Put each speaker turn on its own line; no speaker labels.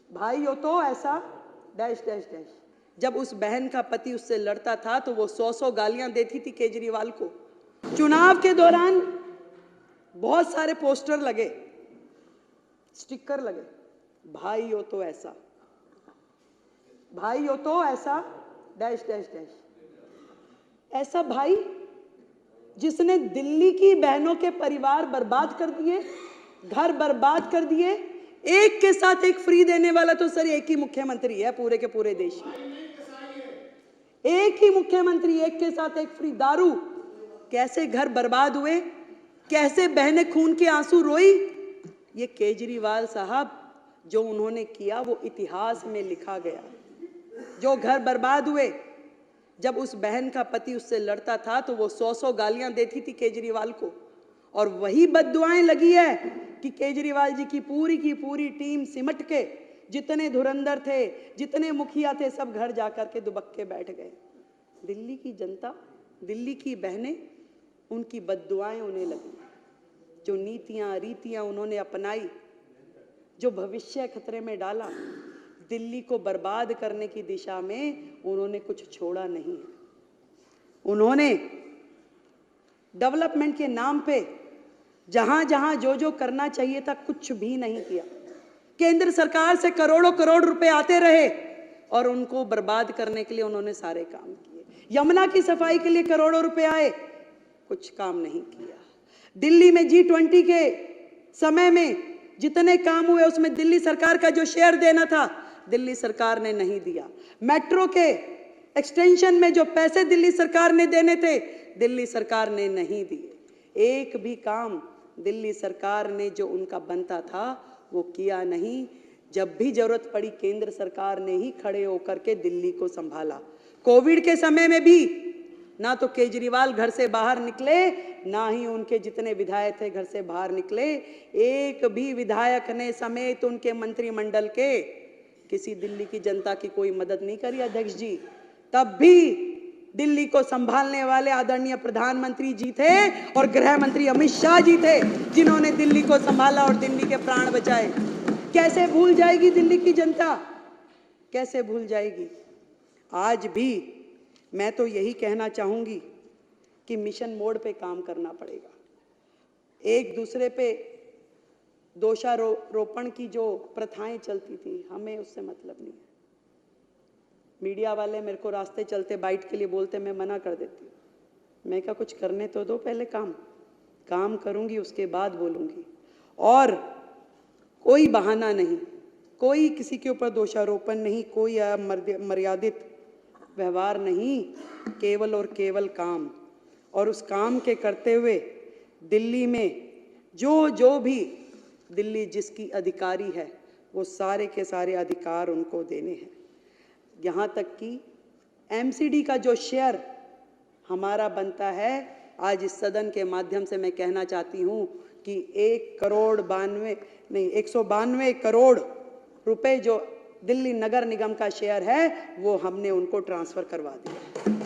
भाई हो तो ऐसा डैश डैश डैश। जब उस बहन का पति उससे लड़ता था तो वो 100 गालियां देती थी केजरीवाल को। चुनाव के दौरान बहुत सारे पोस्टर लगे, स्टिकर लगे, भाई हो तो ऐसा, भाई हो तो ऐसा डैश डैश डैश। ऐसा भाई जिसने दिल्ली की बहनों के परिवार बर्बाद कर दिए, घर बर्बाद कर दिए। एक के साथ एक फ्री देने वाला तो सर एक ही मुख्यमंत्री है पूरे के पूरे देश में। एक ही मुख्यमंत्री, एक के साथ एक फ्री। दारू, कैसे घर बर्बाद हुए, कैसे बहनें खून के आंसू रोई। ये केजरीवाल साहब जो उन्होंने किया वो इतिहास में लिखा गया। जो घर बर्बाद हुए, जब उस बहन का पति उससे लड़ता था तो वो 100 गालियां देती थी केजरीवाल को। और वही बद्दुआएं लगी है कि केजरीवाल जी की पूरी टीम सिमट के, जितने धुरंधर थे, जितने मुखिया थे, सब घर जाकर के दुबक्के बैठ गए। दिल्ली की जनता, दिल्ली की बहनें, उनकी बद्दुआएं उन्हें लगी। जो नीतियां रीतियां उन्होंने अपनाई, जो भविष्य खतरे में डाला, दिल्ली को बर्बाद करने की दिशा में उन्होंने कुछ छोड़ा नहीं है। उन्होंने डेवलपमेंट के नाम पे जहां जहां जो जो करना चाहिए था कुछ भी नहीं किया। केंद्र सरकार से करोड़ों करोड़ रुपए आते रहे और उनको बर्बाद करने के लिए उन्होंने सारे काम किए। यमुना की सफाई के लिए करोड़ों रुपए आए, कुछ काम नहीं किया। दिल्ली में G20 के समय में जितने काम हुए उसमें दिल्ली सरकार का जो शेयर देना था दिल्ली सरकार ने नहीं दिया। मेट्रो के एक्सटेंशन में जो पैसे दिल्ली सरकार ने देने थे दिल्ली सरकार ने नहीं दिए। एक भी काम दिल्ली सरकार ने जो उनका बनता था वो किया नहीं। जब भी जरूरत पड़ी केंद्र सरकार ने ही खड़े होकर के दिल्ली को संभाला। कोविड के समय में भी ना तो केजरीवाल घर से बाहर निकले, ना ही उनके जितने विधायक थे घर से बाहर निकले। एक भी विधायक ने समेत उनके मंत्रिमंडल के किसी दिल्ली की जनता की कोई मदद नहीं करी अध्यक्ष जी। तब भी दिल्ली को संभालने वाले आदरणीय प्रधानमंत्री जी थे और गृह मंत्री अमित शाह जी थे जिन्होंने दिल्ली को संभाला और दिल्ली के प्राण बचाए। कैसे भूल जाएगी दिल्ली की जनता, कैसे भूल जाएगी। आज भी मैं तो यही कहना चाहूंगी कि मिशन मोड पे काम करना पड़ेगा। एक दूसरे पे दोषारोपण की जो प्रथाएं चलती थी, हमें उससे मतलब नहीं है। मीडिया वाले मेरे को रास्ते चलते बाइट के लिए बोलते, मैं मना कर देती हूँ। मैं क्या, कुछ करने तो दो पहले, काम करूंगी उसके बाद बोलूंगी। और कोई बहाना नहीं, कोई किसी के ऊपर दोषारोपण नहीं, कोई मर्यादित व्यवहार नहीं, केवल और केवल काम। और उस काम के करते हुए दिल्ली में जो भी दिल्ली जिसकी अधिकारी है वो सारे के सारे अधिकार उनको देने हैं। यहाँ तक कि MCD का जो शेयर हमारा बनता है, आज इस सदन के माध्यम से मैं कहना चाहती हूँ कि 192 करोड़ रुपए जो दिल्ली नगर निगम का शेयर है वो हमने उनको ट्रांसफर करवा दिया।